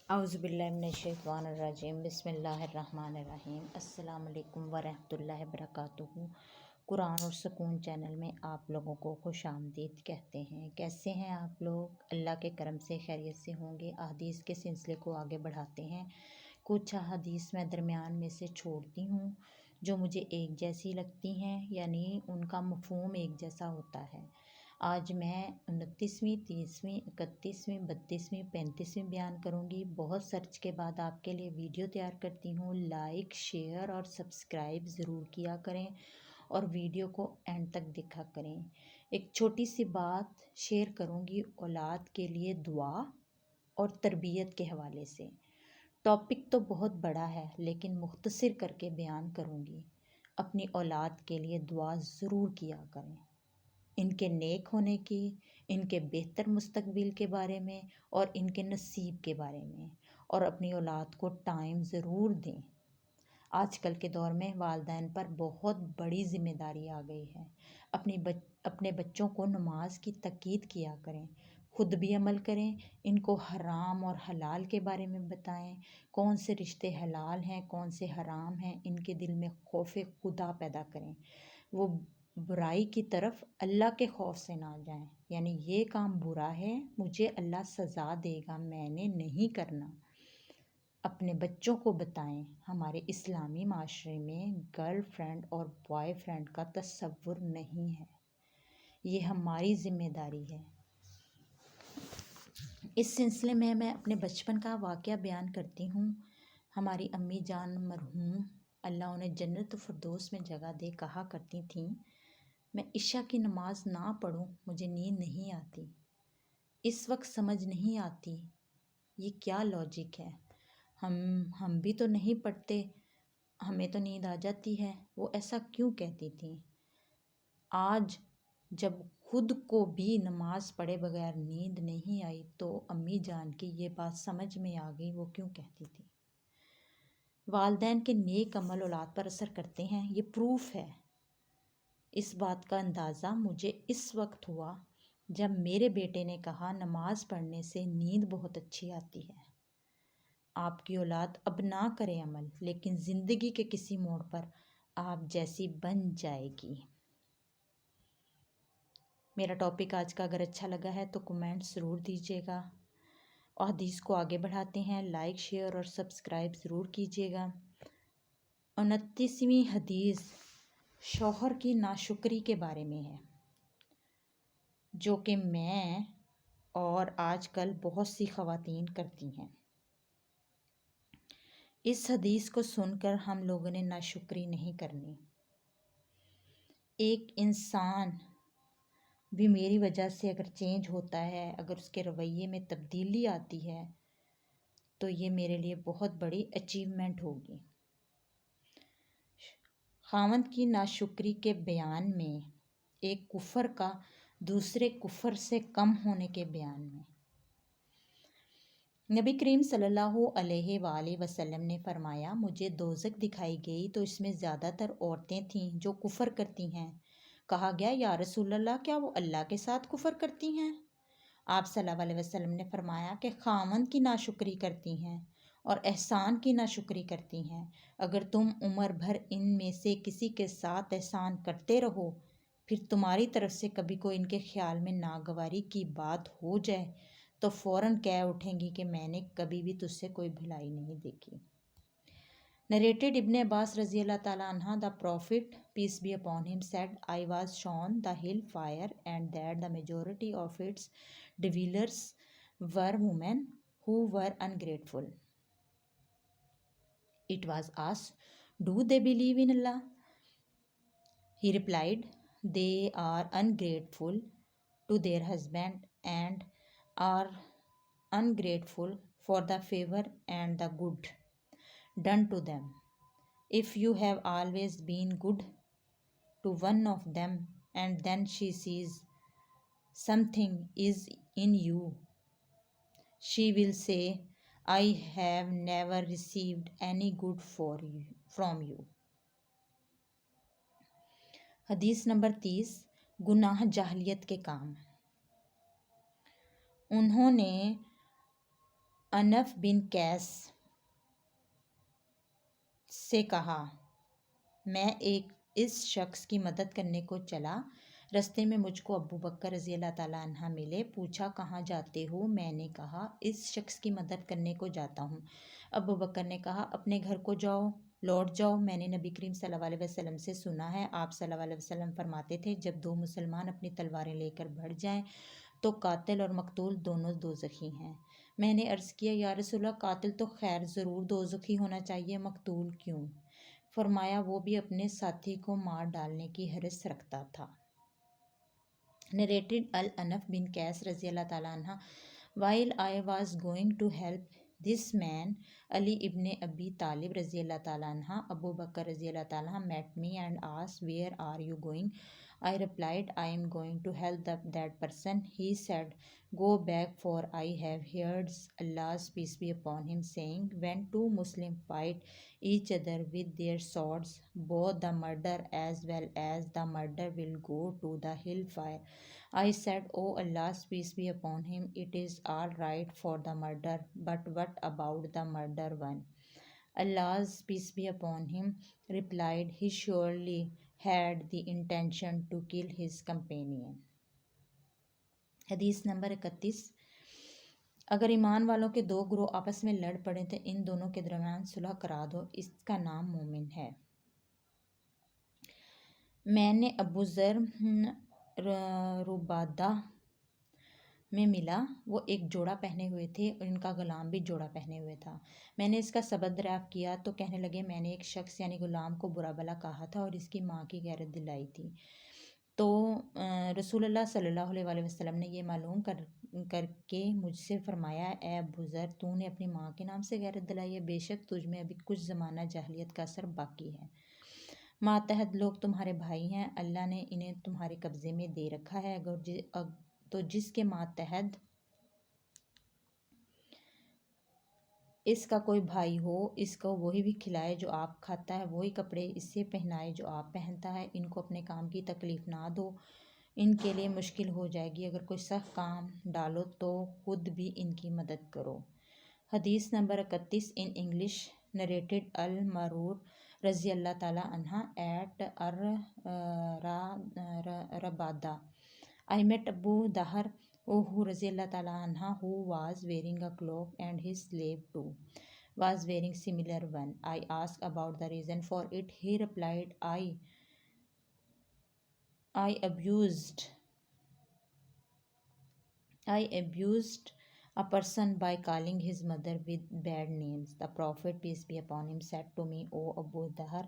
اعوذ باللہ من الشیطان الرجیم، بسم اللہ الرحمن الرحیم۔ السلام علیکم ورحمۃ اللہ وبرکاتہ۔ قرآن اور سکون چینل میں آپ لوگوں کو خوش آمدید کہتے ہیں۔ کیسے ہیں آپ لوگ؟ اللہ کے کرم سے خیریت سے ہوں گے۔ احادیث کے سلسلے کو آگے بڑھاتے ہیں۔ کچھ احادیث میں درمیان میں سے چھوڑتی ہوں جو مجھے ایک جیسی لگتی ہیں، یعنی ان کا مفہوم ایک جیسا ہوتا ہے۔ آج میں 29ویں، 30ویں، 31ویں، 32ویں، 35ویں بیان کروں گی۔ بہت سرچ کے بعد آپ کے لیے ویڈیو تیار کرتی ہوں۔ لائک، شیئر اور سبسکرائب ضرور کیا کریں اور ویڈیو کو اینڈ تک دیکھا کریں۔ ایک چھوٹی سی بات شیئر کروں گی اولاد کے لیے دعا اور تربیت کے حوالے سے۔ ٹاپک تو بہت بڑا ہے لیکن مختصر کر کے بیان کروں گی۔ اپنی اولاد کے لیے دعا ضرور کیا کریں، ان کے نیک ہونے کی، ان کے بہتر مستقبل کے بارے میں اور ان کے نصیب کے بارے میں، اور اپنی اولاد کو ٹائم ضرور دیں۔ آج کل کے دور میں والدین پر بہت بڑی ذمہ داری آ گئی ہے۔ اپنے بچوں کو نماز کی تاکید کیا کریں، خود بھی عمل کریں، ان کو حرام اور حلال کے بارے میں بتائیں، کون سے رشتے حلال ہیں، کون سے حرام ہیں، ان کے دل میں خوف خدا پیدا کریں، وہ برائی کی طرف اللہ کے خوف سے نہ جائیں، یعنی یہ کام برا ہے، مجھے اللہ سزا دے گا، میں نے نہیں کرنا۔ اپنے بچوں کو بتائیں ہمارے اسلامی معاشرے میں گرل فرینڈ اور بوائے فرینڈ کا تصور نہیں ہے، یہ ہماری ذمہ داری ہے۔ اس سلسلے میں اپنے بچپن کا واقعہ بیان کرتی ہوں۔ ہماری امی جان مرحوم، اللہ انہیں جنت الفردوس میں جگہ دے، کہا کرتی تھیں، میں عشاء کی نماز نہ پڑھوں مجھے نیند نہیں آتی۔ اس وقت سمجھ نہیں آتی یہ کیا لاجک ہے، ہم بھی تو نہیں پڑھتے، ہمیں تو نیند آ جاتی ہے، وہ ایسا کیوں کہتی تھیں؟ آج جب خود کو بھی نماز پڑھے بغیر نیند نہیں آئی تو امی جان کی یہ بات سمجھ میں آ گئی، وہ کیوں کہتی تھی۔ والدین کے نیک عمل اولاد پر اثر کرتے ہیں، یہ پروف ہے۔ اس بات کا اندازہ مجھے اس وقت ہوا جب میرے بیٹے نے کہا نماز پڑھنے سے نیند بہت اچھی آتی ہے۔ آپ کی اولاد اب نہ کرے عمل، لیکن زندگی کے کسی موڑ پر آپ جیسی بن جائے گی۔ میرا ٹاپک آج کا اگر اچھا لگا ہے تو کمنٹ ضرور دیجیے گا۔ حدیث کو آگے بڑھاتے ہیں، لائک، شیئر اور سبسکرائب ضرور کیجیے گا۔ 29ویں حدیث شوہر کی ناشکری کے بارے میں ہے، جو کہ میں اور آج کل بہت سی خواتین کرتی ہیں۔ اس حدیث کو سن کر ہم لوگوں نے ناشکری نہیں کرنی۔ ایک انسان بھی میری وجہ سے اگر چینج ہوتا ہے، اگر اس کے رویے میں تبدیلی آتی ہے تو یہ میرے لیے بہت بڑی اچیومنٹ ہوگی۔ خاوند کی ناشکری کے بیان میں ایک کفر کا دوسرے کفر سے کم ہونے کے بیان میں نبی کریم صلی اللہ علیہ وآلہ وسلم نے فرمایا، مجھے دوزخ دکھائی گئی تو اس میں زیادہ تر عورتیں تھیں جو کفر کرتی ہیں۔ کہا گیا، یا رسول اللہ، کیا وہ اللہ کے ساتھ کفر کرتی ہیں؟ آپ صلی اللہ علیہ وسلم نے فرمایا کہ خاوند کی ناشکری کرتی ہیں اور احسان کی ناشکری کرتی ہیں۔ اگر تم عمر بھر ان میں سے کسی کے ساتھ احسان کرتے رہو، پھر تمہاری طرف سے کبھی کوئی ان کے خیال میں ناگواری کی بات ہو جائے تو فوراً کہہ اٹھیں گی کہ میں نے کبھی بھی تجھ سے کوئی بھلائی نہیں دیکھی۔ Narrated ابن عباس رضی اللہ تعالیٰ عنہ, the Prophet, peace be upon him, said, I was shown the hill fire and that the majority of its dwellers were women who were ungrateful. It was asked, do they believe in Allah? He replied, they are ungrateful to their husband and are ungrateful for the favor and the good done to them. If you have always been good to one of them and then she sees something is in you, she will say, I have never received any good from you. حدیث number 30، گناہ جاہلیت کے کام۔ انہوں نے انف بن قیس سے کہا میں اس شخص کی مدد کرنے کو چلا، رستے میں مجھ کو ابو بکر رضی اللہ تعالیٰ عنہ ملے، پوچھا کہاں جاتے ہو؟ میں نے کہا اس شخص کی مدد کرنے کو جاتا ہوں۔ ابو بکر نے کہا اپنے گھر کو لوٹ جاؤ، میں نے نبی کریم صلی اللہ علیہ وسلم سے سنا ہے، آپ صلی اللہ علیہ وسلم فرماتے تھے جب دو مسلمان اپنی تلواریں لے کر بڑھ جائیں تو قاتل اور مقتول دونوں دوزخی ہیں۔ میں نے عرض کیا یا رسول اللہ قاتل تو خیر ضرور دوزخی ہونا چاہیے، مقتول کیوں؟ فرمایا وہ بھی اپنے ساتھی کو مار ڈالنے کی حرص رکھتا تھا۔ Narrated Al-Anaf bin Qais رضی اللہ تعالیٰ عنہ While I was going to help this man, Ali ibn Abi Talib رضی اللہ تعالیٰ عنہ Abu Bakr رضی اللہ تعالیٰ عنہ met me and asked where are you going? I replied I am going to help that person. He said go back for I have heard Allah's peace be upon him saying when two Muslims fight each other with their swords, both the murder as well as the murder will go to the hellfire. I said, O Allah's peace be upon him, it is all right for the murder, but what about the murder one? Allah's peace be upon him replied, he surely had the intention to kill his companion. حدیث number 31۔ اگر ایمان والوں کے دو گروہ آپس میں لڑ پڑیں تو ان دونوں کے درمیان صلح کرا دو، اس کا نام مومن ہے۔ میں نے ابو ذر ربادہ میں ملا، وہ ایک جوڑا پہنے ہوئے تھے اور ان کا غلام بھی جوڑا پہنے ہوئے تھا۔ میں نے اس کا سبب دریافت کیا تو کہنے لگے میں نے ایک شخص یعنی غلام کو برا بھلا کہا تھا اور اس کی ماں کی غیرت دلائی تھی، تو رسول اللہ صلی اللہ علیہ وسلم نے یہ معلوم کر کے مجھ سے فرمایا اے ابو ذر تو نے اپنی ماں کے نام سے غیرت دلائی ہے، بے شک تجھ میں ابھی کچھ زمانہ جاہلیت کا اثر باقی ہے۔ ماتحت لوگ تمہارے بھائی ہیں، اللہ نے انہیں تمہارے قبضے میں دے رکھا ہے، تو جس کے ماتحت اس کا کوئی بھائی ہو اس کو وہی بھی کھلائے جو آپ کھاتا ہے، وہی کپڑے اس سے پہنائے جو آپ پہنتا ہے، ان کو اپنے کام کی تکلیف نہ دو، ان کے لیے مشکل ہو جائے گی، اگر کوئی سخت کام ڈالو تو خود بھی ان کی مدد کرو۔ حدیث نمبر 31 ان انگلش نریٹڈ المرور رضی اللہ تعالیٰ عنہ at ربادہ I met Abu Dahr who رضی اللہ تعالیٰ عنہ who was wearing a cloak and his slave too was wearing similar one. I asked about the reason for it. He replied, I abused a person by calling his mother with bad names. The Prophet, peace be upon him, said to me, O Abu Dahr,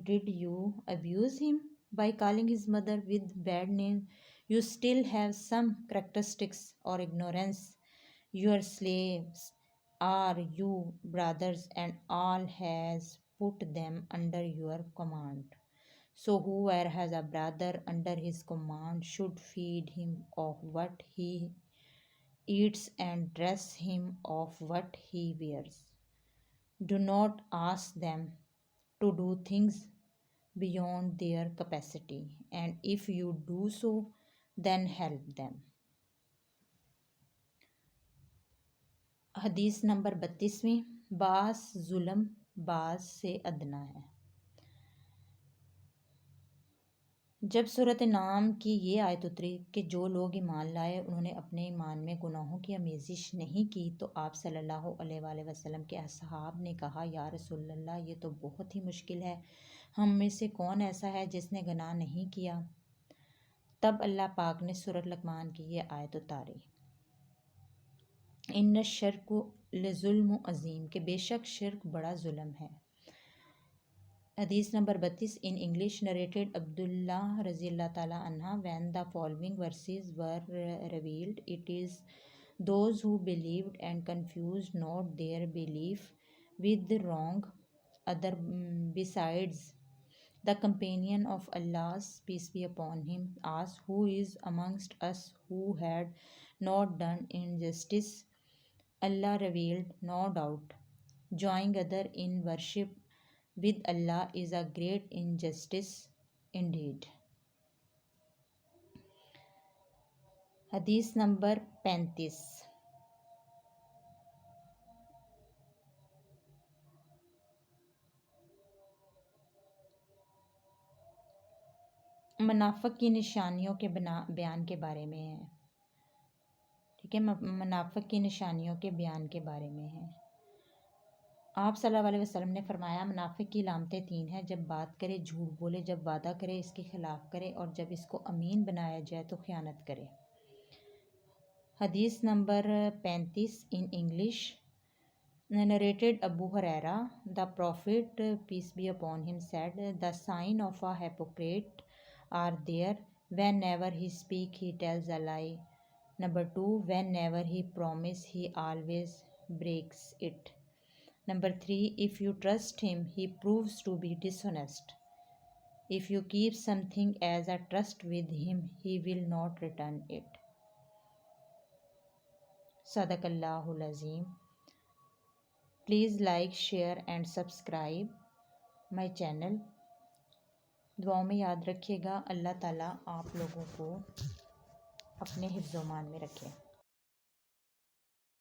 did you abuse him by calling his mother with bad names? You still have some characteristics or ignorance. Your slaves are you brothers and all has put them under your command. So whoever has a brother under his command should feed him of what he eats and dress him of what he wears. Do not ask them to do things beyond their capacity, and if you do so, then help them. حدیث number 32ویں بعض ظلم بعض سے ادنا ہے۔ جب صورت نام کی یہ آیت اتری کہ جو لوگ ایمان لائے انہوں نے اپنے ایمان میں گناہوں کی آمیزش نہیں کی، تو آپ صلی اللہ علیہ وآلہ وسلم کے اصحاب نے کہا یا رسول اللہ یہ تو بہت ہی مشکل ہے، ہم میں سے کون ایسا ہے جس نے گناہ نہیں کیا؟ تب اللہ پاک نے سورۃ لقمان کی یہ آیت اتاری، ان الشرک لظلم عظیم، کہ بے شک شرک بڑا ظلم ہے۔ حدیث نمبر 32 ان انگلش نریٹڈ عبداللہ رضی اللہ تعالیٰ عنہ when the following verses were revealed, it is those who believed and confused not their belief with the wrong other besides the companion of Allah's peace be upon him asked who is amongst us who had not done injustice. Allah revealed, no doubt joining other in worship with Allah is a great injustice indeed. حدیث number 35 منافق کی نشانیوں کے بیان کے بارے میں ہے. ٹھیک ہے، منافق کی نشانیوں کے بیان کے بارے میں ہے. آپ صلی اللہ علیہ وسلم نے فرمایا منافق کی علامتیں 3 ہیں: جب بات کرے جھوٹ بولے، جب وعدہ کرے اس کے خلاف کرے، اور جب اس کو امین بنایا جائے تو خیانت کرے. حدیث number 35 in English. Narrated Abu Huraira, the Prophet, peace be upon him, said, "The sign of a hypocrite are there. Whenever he speaks, he tells a lie. Number 2, whenever he promises, he always breaks it. Number 3, if you trust him, he proves to be dishonest. If you keep something as a trust with him, he will not return it." Sadaqallahul Azim. Please like, share and subscribe my channel. دعاؤں میں یاد رکھیے گا. اللہ تعالیٰ آپ لوگوں کو اپنے حفظ و امان میں رکھے.